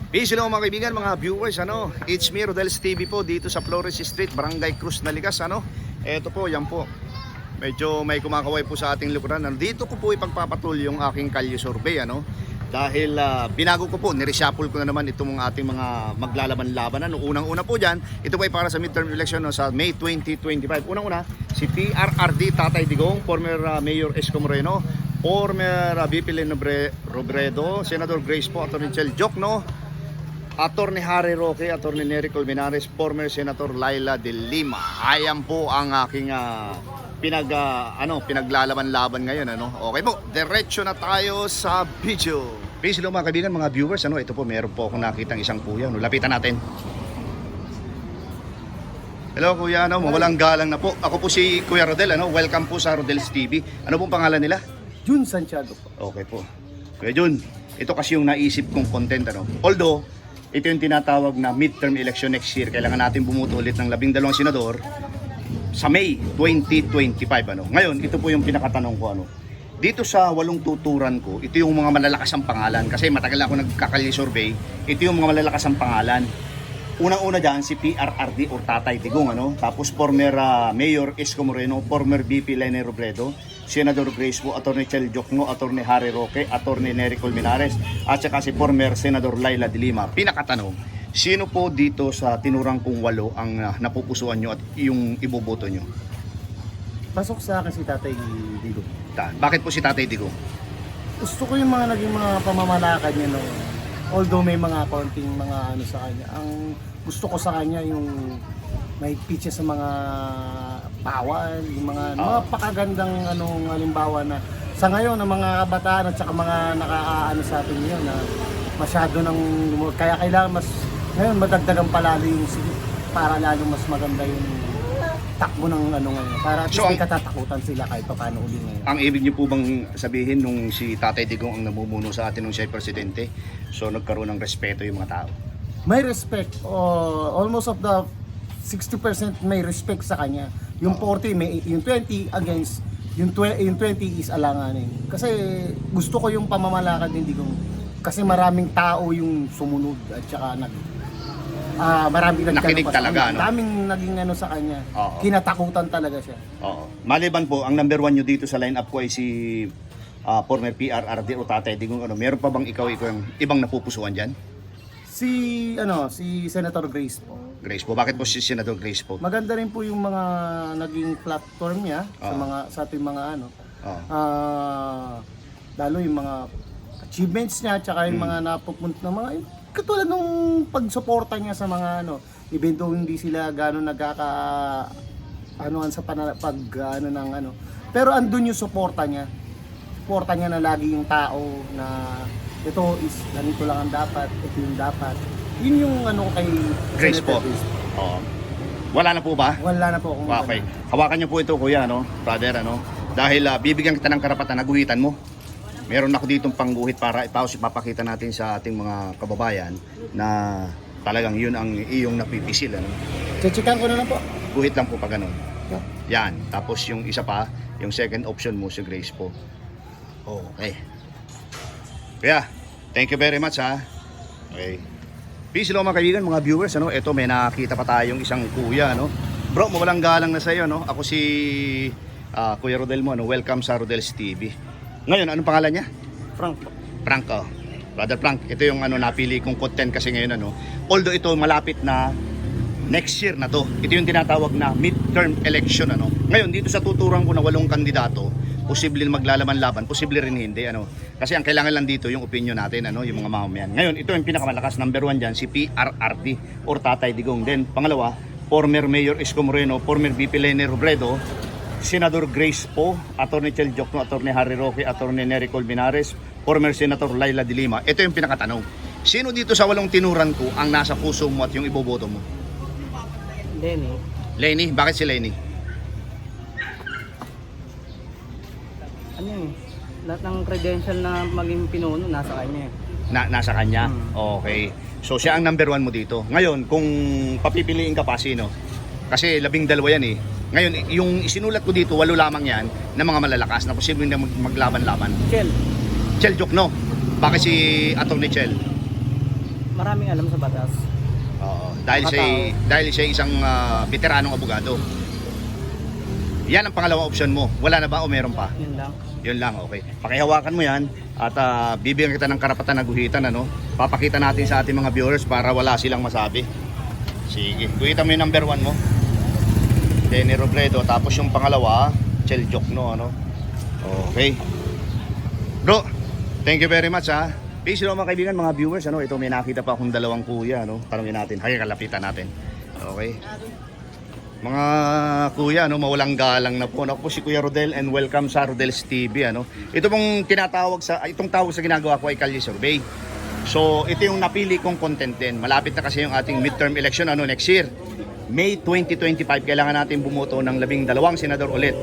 Peace hello mga kaibigan, mga viewers, it's me Rodel's TV po dito sa Flores Street, Barangay Cruz Naligas, Eto po, yan po. Medyo may kumakaway po sa ating likuran. Dito ko po ipagpapatul yung aking kalye survey, Dahil binago ko po, nireshuffle ko na naman itong ating mga maglalaban-laban. Unang-una po dyan, ito po ay para sa midterm election sa May 2025. Unang-una, si PRRD Tatay Digong, former Mayor Isko Moreno, former VP Lene Robredo, Senator Grace po, Atty. Chel Jokno, Atty. Harry Roque, Atty. Nery Colmenares, former Senator Laila de Lima. Ayan po ang aking pinaglalaban-laban ngayon, Okay po, diretso na tayo sa video. Peace hello mga kaibigan, mga viewers, Ito po, meron po akong nakitang isang kuya, Lapitan natin. Hello kuya, Walang galang na po. Ako po si Kuya Rodel, Welcome po sa Rodel's TV. Ano pong pangalan nila? Jun Santiago po. Okay po. Kuya Jun, ito kasi yung naisip kong content, Although, ito yung tinatawag na midterm election next year. Kailangan natin bumuto ulit ng 12 senador sa May 2025, Ngayon, ito po yung pinakatanong ko, Dito sa 8 tuturan ko, ito yung mga malalakas ang pangalan. Kasi matagal ako nagkakalye survey, ito yung mga malalakas ang pangalan. Unang-una dyan, si PRRD or Tatay Digong, Tapos former Mayor Isko Moreno, former VP Lene Robredo, Senator Grace po, Atty. Chel Jokno, Atty. Harry Roque, Atty. Nery Colmenares, at saka si former Senator Laila de Lima. Pinakatanong, sino po dito sa tinurang kong 8 ang napupusuan nyo at yung iboboto nyo? Pasok sa akin si Tatay Digong. Bakit po si Tatay Digong? Gusto ko yung mga naging mga pamamalakad niya noon. Although may mga konting mga sa kanya. Ang gusto ko sa kanya yung may pitches sa mga bawal, yung mga napakagandang halimbawa na sa ngayon ng mga kabataan at saka mga nakakaano sa atin ngayon na masyado ng kaya kailangan mas ngayon madagdagan palalo yung para lalo mas maganda yung takbo ng ngayon para at least may katatakutan sila kahit paano uli ngayon. Ang ibig niyo po bang sabihin nung si Tatay Digong ang namumuno sa atin nung siya ay presidente, so nagkaroon ng respeto yung mga tao? May respect, almost of the 60% may respect sa kanya. Yung 40, may, yung 20 against, yung 20 is alanganin. Kasi gusto ko yung pamamalakad din Digong. Kasi maraming tao yung sumunod at saka maraming nakinig talaga, Daming naging sa kanya. Kinatakutan talaga siya. Oo. Maliban po, ang number 1 nyo dito sa lineup ko ay si former PRRD o Tatay Digong. Meron pa bang ikaw yung ibang napupusuan dyan? Si Senator Grace po. Grace po. Bakit po si Senator Grace po? Maganda rin po yung mga naging platform niya sa ating mga lalo yung mga achievements niya tsaka yung mga napupunta ng mga katulad nung pagsuporta niya sa mga even though hindi sila gano'n sa pero andun yung suporta niya na lagi yung tao na ito is ganito lang ang dapat, ito yung dapat. Yun yung kay Grace po. Oo. Wala na po ba? Wala na po akong okay. Hawakan niyo po ito kuya, brother, Dahil bibigyan kita ng karapatan na guhitan mo. Meron ako ditong pangguhit para ipapakita natin sa ating mga kababayan na talagang yun ang iyong napipisil, Chechikan ko na lang po. Guhit lang po pag ganun. Yan. Tapos yung isa pa, yung second option mo si Grace po. Okay. Kaya, thank you very much Okay. Peace hello mga kaibigan, mga viewers, Ito may nakita pa tayong isang kuya, Bro, mawalang galang na sa iyo, Ako si Kuya Rodel mo, Welcome sa Rodel's TV. Ngayon, anong pangalan niya? Frank. Frank, Brother Frank, ito yung napili kong content kasi ngayon, Although ito malapit na next year na to. Ito yung tinatawag na midterm election, Ngayon, dito sa tuturan ko na 8 kandidato, posible maglalaban-laban, posible rin hindi, Kasi ang kailangan lang dito yung opinion natin, yung mga mamamayan. Ngayon, ito yung pinakamalakas, number 1 dyan, si PRRD or Tatay Digong. Then, pangalawa, former Mayor Isko Moreno, former VP Lene Robredo, Senator Grace po, Atty. Chel Jokno, Atty. Harry Roque, Atty. Nery Colmenares, former Senator Laila de Lima. Ito yung pinakatanong. Sino dito sa 8 tinuran ko ang nasa puso mo at yung iboboto mo? Lenny. Lenny? Bakit si Lenny? Lahat ng credential na maging pinuno nasa kanya. Nasa kanya? Okay. So siya ang number 1 mo dito. Ngayon, kung papipiliin ka pa, sino? Kasi 12 yan Ngayon, yung isinulat ko dito, 8 lamang yan na mga malalakas na posibleng na maglaban-laban. Chel. Chel Jokno. Bakit si Atty. Chel? maraming alam sa batas. Oo, dahil siya isang veteranong abogado. Yan ang pangalawang option mo. Wala na ba o meron pa? Yun lang. Yun lang, okay. Pakihawakan mo yan at bibigyan kita ng karapatan na guhitan, ano? Papakita natin sa ating mga viewers para wala silang masabi. Sige, guhitan mo yung number 1 mo. Lenny Robredo, tapos yung pangalawa, Cheljok, no, ano? Okay. Bro, thank you very much, ha. Peace mga kaibigan, mga viewers, ano? Ito may nakita pa akong dalawang kuya, ano? Tanungin natin, kalapitan natin. Okay. Mga kuya, no, mawalang galang na po. Ako po si Kuya Rodel and welcome sa Rodel's TV, ano. Ito pong itong tawag sa ginagawa ko ay Kalye Survey. So, ito yung napili kong content din. Malapit na kasi yung ating midterm election, ano, next year. May 2025, kailangan natin bumoto ng 12 senador ulit.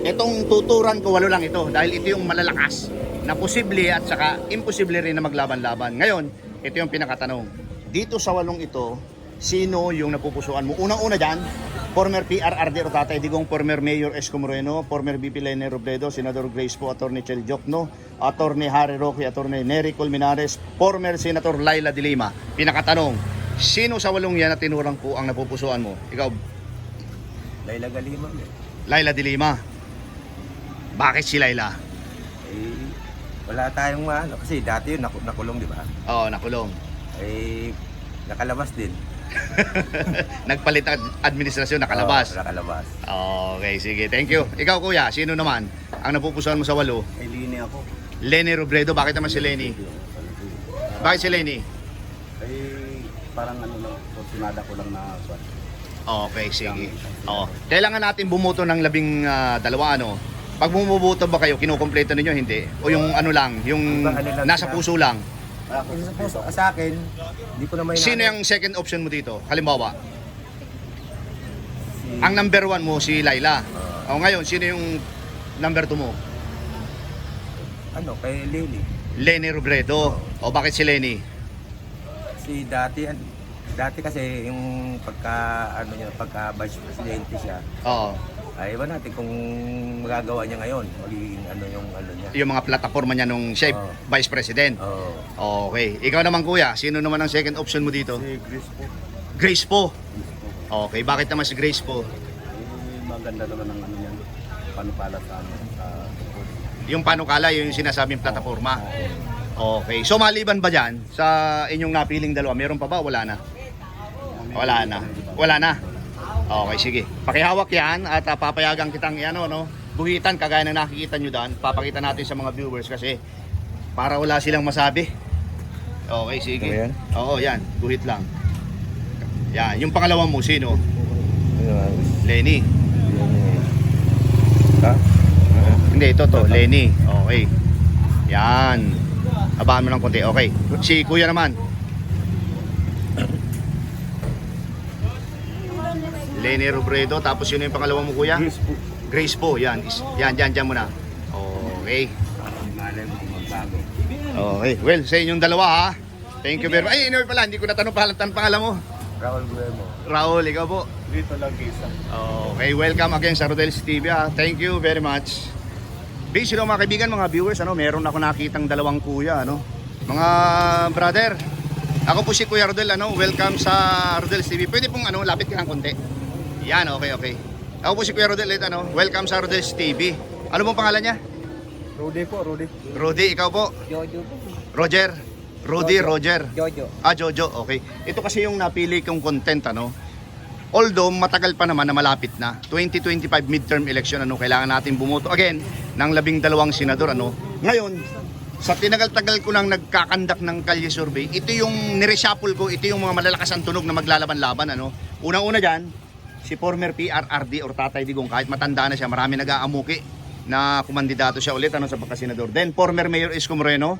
Itong tuturan ko, 8 lang ito dahil ito yung malalakas na posible at saka imposible rin na maglaban-laban. Ngayon, ito yung pinakatanong. Dito sa 8 ito, sino yung napupusuan mo? Unang-una dyan, former PRRD o Tatay Digong, former Mayor Esco Moreno, former VP Lenny Robredo, Senador Grace Po, Atty. Cheljok, no? Atty. Harry Roque, Atty. Nery Colmenares, former Senator Laila de Lima. Pinakatanong, sino sa 8 yan na tinurang ko ang napupusuan mo? Ikaw, Laila Galima. Laila de Lima. Bakit si Laila? Eh, wala tayong ano. Kasi dati yun nakulong, di ba? Oo, nakulong. Eh, nakalabas din. Nagpalit ang administrasyon, nakalabas. Oo, nakalabas. Okay, sige. Thank you. Ikaw, kuya, sino naman ang napupusuan mo sa 8? Ay, lini ako. Lenny Robredo. Bakit naman si Lenny? Bakit si Lenny? Eh, parang ano lang, fortunada ko lang na swat. Okay, sige. Kailangan natin bumuto ng 12, ano? Pag bumuboto ba kayo, kinukumpleto ninyo, hindi? O yung ano lang, yung nasa puso lang? Sa akin, hindi ko naman Sino yung second option mo dito? Halimbawa, si, ang number 1 mo si Laila. O ngayon, sino yung number 2 mo? ano, kay Lily. Lenny Robredo. O bakit si Lenny? Si dati kasi yung pagka vice presidente siya, Oo. ay iba natin kung magagawa niya ngayon, magiging ano yung ano niya. Yung mga plataforma niya nung siya Oo. Vice President. Oo. Okay. Ikaw naman kuya, sino naman ang second option mo dito? Si Grace po. Grace po. Okay, bakit naman si Grace po? Maganda naman ang ano niyan, panupala sa ano, sa tungkol. Yung panukala, yung sinasabing plataforma. Okay. So maliban ba dyan sa inyong napiling dalawa, meron pa ba? Wala na? Wala na. Wala na. Okay, sige. Pakihawak yan at papayagan kitang no? Guhitan kagaya na nakikita nyo dyan. Papakita natin sa mga viewers kasi para wala silang masabi. Okay, sige. Ito yan? Oo, yan. Guhit lang. Yan. Yung pangalawa mo, sino? Lenny. Ha? Hindi, ito to. Lenny. Okay. Yan. Abaan mo ng konti. Okay. Si kuya naman. Lenny Robredo. Tapos yun yung pangalawa mo, kuya? Grace po. Grace po. Yan. Yan muna. Okay. Malay mo kung magbago. Okay. Well, sa inyong dalawa ha. Thank you very much. Ay, anyway pala. Hindi ko natanong pangalan mo. Raul Guemo. Raul, ikaw po. Dito lang kisa. Okay. Welcome again sa Rodel's TV ha. Thank you very much. Peace mga kaibigan, mga viewers. Meron ako nakitang dalawang kuya. Mga brother. Ako po si Kuya Rodel. Welcome sa Rodel's TV. Pwede pong lapit ka ng konti. Yan, okay. Ako po si Kuya Rodel. Welcome sa Rodel's TV. Ano pong pangalan niya? Rudy po, Rudy. Rudy, ikaw po? Jojo po. Roger? Rudy, Jojo. Roger. Jojo. Jojo, okay. Ito kasi yung napili kong content, Although, matagal pa naman na malapit na. 2025 midterm election, kailangan natin bumoto again ng 12 senador, Ngayon, sa tinagal-tagal ko nang nagkakandak ng Kalye Survey, ito yung nireshuffle ko, ito yung mga malalakas ang tunog na maglalaban-laban, Unang-una dyan, si former PRRD or Tatay Digong, kahit matanda na siya, marami nag-aamuki na kumandidato siya ulit sa pagkasenador. Then former Mayor Esco Moreno,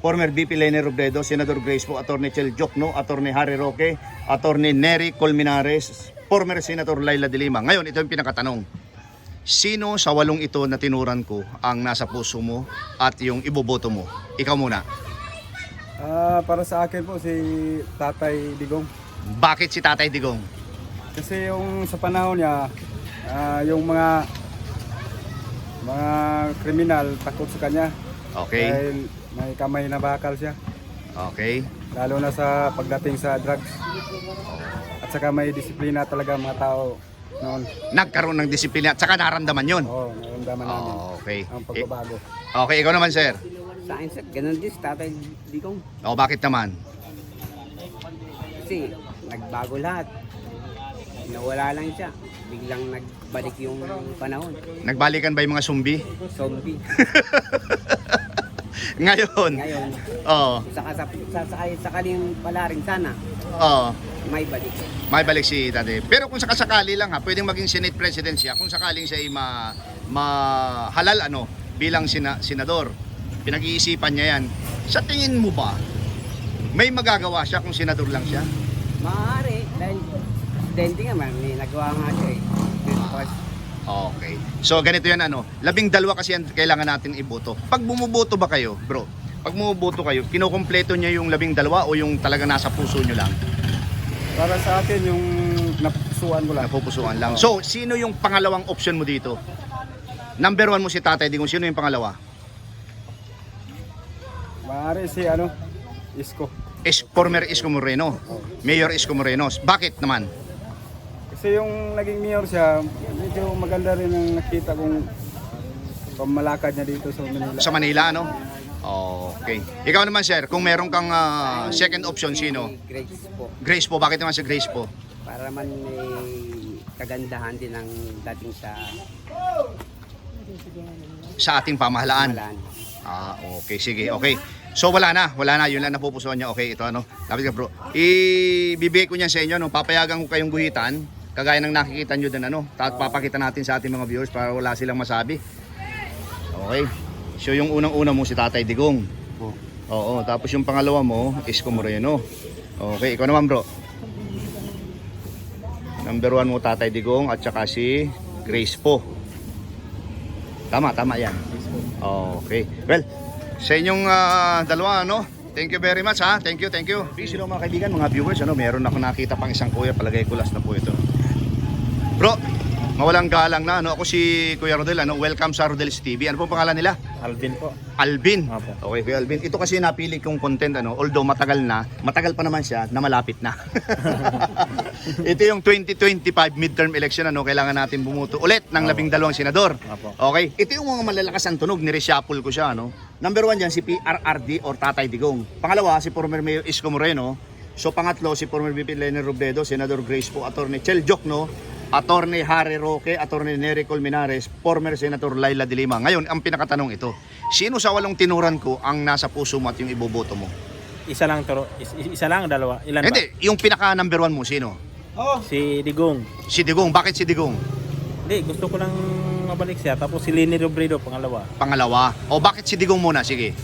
former VP Lenny Robredo, Senador Grace Po, Atty. Cheljok, Atty. Harry Roque, Atty. Nery Colmenares, former Senator Laila de Lima. Ngayon, ito yung pinakatanong. Sino sa 8 ito na tinuran ko ang nasa puso mo at yung iboboto mo? Ikaw muna. Para sa akin po si Tatay Digong. Bakit si Tatay Digong? Kasi yung sa panahon niya, yung mga kriminal takot sa kanya. Okay. Dahil may kamay na bakal siya. Okay. Lalo na sa pagdating sa drugs. At saka may disiplina talaga ang mga tao noon. Nagkaroon ng disiplina at saka naramdaman yun. Oo, naramdaman namin Okay. ang pagbabago. Okay, ikaw naman sir. Sa akin, sir, ganun din si Tatay Digong. Bakit naman? Kasi nagbago lahat. Nawala lang siya. Biglang nagbalik yung panahon. Nagbalikan ba yung mga zombie? Zombie. Ngayon. Ngayon, Oo. sakaling pala rin sana, Oo. may balik. May balik si Tatay. Pero kung sakasakali lang ha, pwedeng maging Senate President siya kung sakaling siya ay mahalal bilang senador. Pinag-iisipan niya yan. Sa tingin mo ba, may magagawa siya kung senador lang siya? Maaari, dahil presidente nga man, may nagawa nga siya eh. Because, Okay. So ganito yan 12 kasi yan kailangan natin iboto. Pag bumuboto ba kayo, bro? Pag bumuboto kayo, kinukumpleto niya yung 12 o yung talaga nasa puso nyo lang? Para sa akin, yung napupusuan ko lang. Napupusuan lang. So, sino yung pangalawang option mo dito? Number 1 mo si Tatay Digong. Sino yung pangalawa? Maaari si Isko. Former Isko Moreno. Mayor Isko Moreno. Bakit naman? Kasi yung naging mayor siya, medyo maganda rin ang nakita kong pamalakad niya dito sa Manila. Sa Manila, Okay. Ikaw naman, sir, kung meron kang second option, sino? si Grace po. Grace po. Bakit naman si Grace po? Para man may kagandahan din ang dating Sa ating pamahalaan. malaan. Okay, sige, okay. So wala na, yun lang napupusuan niya. Okay, ito lapit ka bro. Ibibigay ko niyan sa inyo, papayagan ko kayong guhitan, kagaya ng nakikita nyo din, papakita natin sa ating mga viewers para wala silang masabi. Okay, so yung unang-una mo si Tatay Digong. Oo, tapos yung pangalawa mo, Isko Moreno. Okay, ikaw naman bro. Number 1 mo Tatay Digong at saka si Grace po. Tama yan. Okay. Well, sa inyong dalawa, thank you very much ha. Thank you. Peace mga kaibigan, mga viewers, meron ako nakita pang isang kuya, palagay ko last na po ito. Bro, mawalang galang na, ako si Kuya Rodel, welcome sa Rodel's TV. Ano po pangalan nila? Alvin po. Alvin. Apo. Okay, Kuya Alvin. Ito kasi napili kong content, although matagal pa naman siya, na malapit na. Ito yung 2025 midterm election, kailangan natin bumuto ulit ng 12 senador. Apo. Okay, ito yung mga malalakas ang tunog, ni-reshuffle ko siya, Number 1 dyan, si PRRD or Tatay Digong. Pangalawa, si former Mayor Isko Moreno. So pangatlo, si former VP Lene Robredo, Senador Grace po, Attorney Chel Jokno, Attorney Harry Roque, Attorney Nery Colmenares, former Senator Laila de Lima. Ngayon, ang pinakatanong ito, sino sa 8 tinuran ko ang nasa puso mo at yung iboboto mo? Isa lang, dalawa. Ilan Hindi, yung pinaka number 1 mo, sino? ba? Si Digong. Si Digong. Bakit si Digong? Hindi, gusto ko lang mabalik siya. Tapos si Leni Robredo, pangalawa. Pangalawa. O bakit si Digong muna? Sige.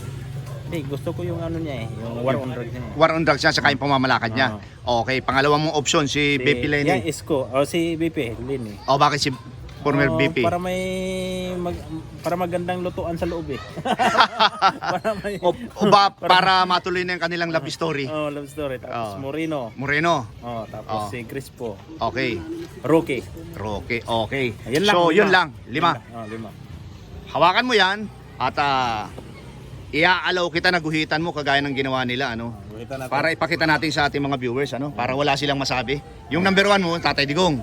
Hindi, gusto ko yung niya yung war on drugs niya. War on drugs niya, saka yung pamamalakad niya. Okay, pangalawang mong option, si BP Yan, Leni. Isko. O si BP, Leni. O bakit si former BP? Para magandang lutuan sa loob eh. para may... O para matuloy na yung kanilang love story. love story. Tapos Moreno. Moreno. Tapos si Crispo. Okay. Roque. Roque. Okay. Ayun lang, So, lima. yun lang. 5. Lima. Hawakan mo yan at iaalaw kita na guhitan mo kagaya ng ginawa nila, Guhitan natin. para ipakita natin sa ating mga viewers, para wala silang masabi. Yung number 1 mo, Tatay Digong.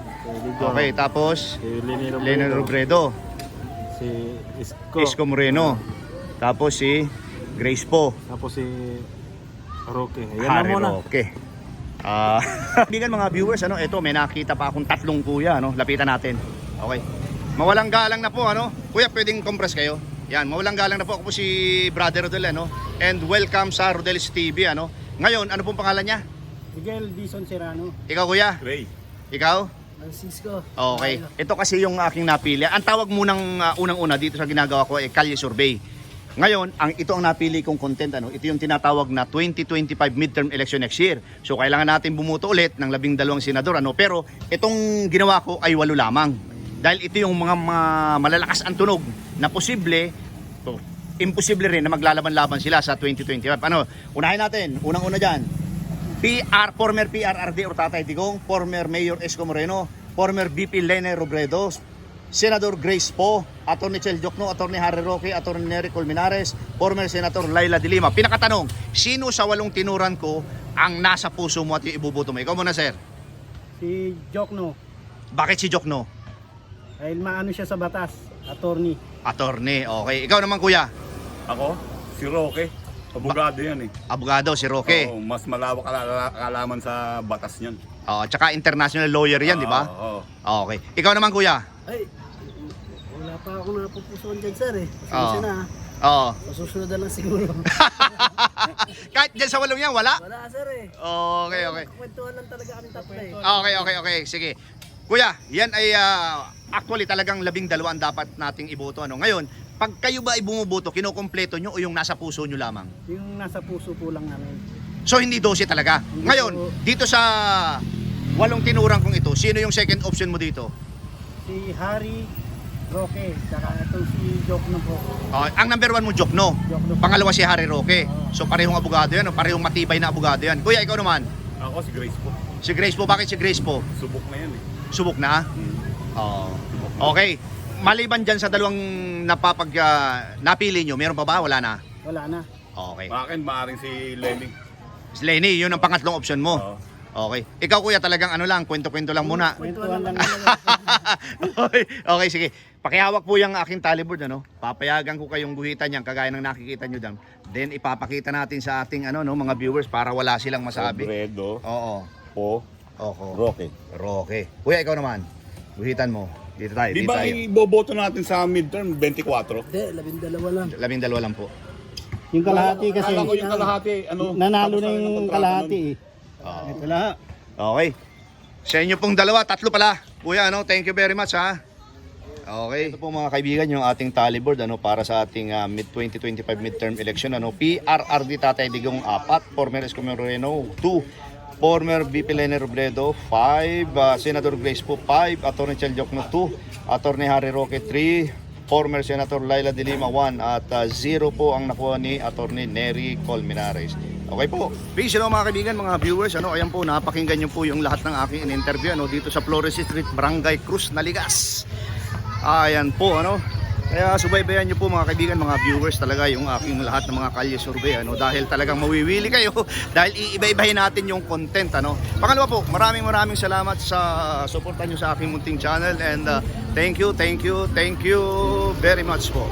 Okay, tapos Si Leni Robredo. Lene Robredo, Si Isko. Isko Moreno, tapos si Grace po, Tapos si Roque. Yan na Harry muna. Roque. Kaibigan mga viewers, ito may nakita pa akong 3 kuya, lapitan natin. Okay. Mawalang galang na po, Kuya, pwedeng compress kayo? Yan, mawalang galang na po. Ako po si Brother Rodel, and welcome sa Rodel's TV, Ngayon, ano pong pangalan niya? Miguel Dizon Serrano. Ikaw, Kuya? Ray. Ikaw? Francisco. Okay. Ito kasi yung aking napili. Ang tawag munang unang-una dito sa ginagawa ko ay Kalye Survey. Ngayon, ito ang napili kong content. Ito yung tinatawag na 2025 midterm election next year. So, kailangan natin bumuto ulit ng 12 senador. Pero itong ginawa ko ay 8 lamang. Dahil ito yung mga malalakas ang tunog na posible, imposible rin na maglalaban-laban sila sa 2025. Unahin natin. Unang-una dyan. Former PRRD or Tatay Digong, former Mayor Isko Moreno, former VP Lene Robredo, Senador Grace Poe, Attorney Chel Jokno, Attorney Harry Roque, Attorney Nery Colmenares, former Senator Laila de Lima. Pinakatanong, sino sa 8 tinuran ko ang nasa puso mo at yung ibuboto mo? Ikaw muna, sir. Si Jokno, Bakit si Jokno? dahil maano siya sa batas, attorney. Attorney, okay. Ikaw naman, kuya. Ako, si Roque. Abogado yan eh. Abogado, si Roque. Oo, mas malawak kalaman sa batas niyan. Tsaka international lawyer yan, di ba? Oo. Okay. Ikaw naman, kuya. Ay, wala pa akong napupusuan dyan, sir eh. Oo. Pasensya na. Oo. Masusunod na lang siguro. Kahit dyan sa 8 yan, wala? Wala, sir eh. Okay, okay. Kwentuhan lang talaga kami tatlo eh. Okay. Sige. Kuya, yan ay actually talagang 12 ang dapat nating iboto. Ano? Ngayon, pag kayo ba ay bumuboto, kinukumpleto nyo o yung nasa puso nyo lamang? Yung nasa puso po lang namin. So hindi 12 talaga. Hindi Ngayon, po. dito sa 8 tinurang kong ito, sino yung second option mo dito? Si Harry Roque, saka itong si Jokno po. Ang number 1 mo, Jokno. Jokno po. Pangalawa si Harry Roque. So parehong abogado yan, o parehong matibay na abogado yan. Kuya, ikaw naman. Ako si Grace po. Si Grace po, bakit si Grace po? Subok na yan eh. Subok na? Okay. Maliban dyan sa dalawang napili nyo, meron pa ba? Wala na? Wala na. Okay. Akin, maaaring si Lenny. Si Lenny, yun ang pangatlong option mo. Oo. Okay. Ikaw, kuya, talagang ano lang, kwento-kwento lang muna. Kwentuhan lang talaga. Okay, sige. Pakihawak po yung aking tallyboard, ano? Papayagan ko kayong guhitan yan, kagaya ng nakikita nyo dyan. Then, ipapakita natin sa ating mga viewers para wala silang masabi. Bredo, Oo. Po, Oo. Roque. Roque. Kuya, ikaw naman. Guhitan mo. Dito tayo, Di dito ba tayo. iboboto natin sa midterm 24? Hindi, 12 lang. 12 lang po. Yung kalahati kasi, Akala ko yung kalahati, ano? nanalo tapos na ng yung kontrata kalahati nun. eh. Oo. Ito lahat. Okay. Sa inyo pong dalawa, 3 pala. Kuya, thank you very much, ha. Okay. Ito po mga kaibigan, yung ating tallyboard para sa ating mid-2025 midterm election. PRRD Tatay Digong 4, former Esco Moreno 2, former VP Lene Robredo 5, Senator Grace po 5, Attorney Chel Jokno 2, Attorney Harry Roque 3, former Senator Laila de Lima 1, at 0 po ang nakuha ni Attorney Nery Colmenares. Okay po. Peace, mga kaibigan, mga viewers. Ayan po, napakinggan nyo po yung lahat ng aking in-interview dito sa Flores Street, Barangay Cruz, Naligas. Ayan po, Kaya subaybayan nyo po mga kaibigan, mga viewers talaga yung aking lahat ng mga kalye survey, dahil talagang mawiwili kayo dahil iiba-ibahin natin yung content, Pangalawa po, maraming salamat sa suporta nyo sa aking munting channel, and thank you very much po.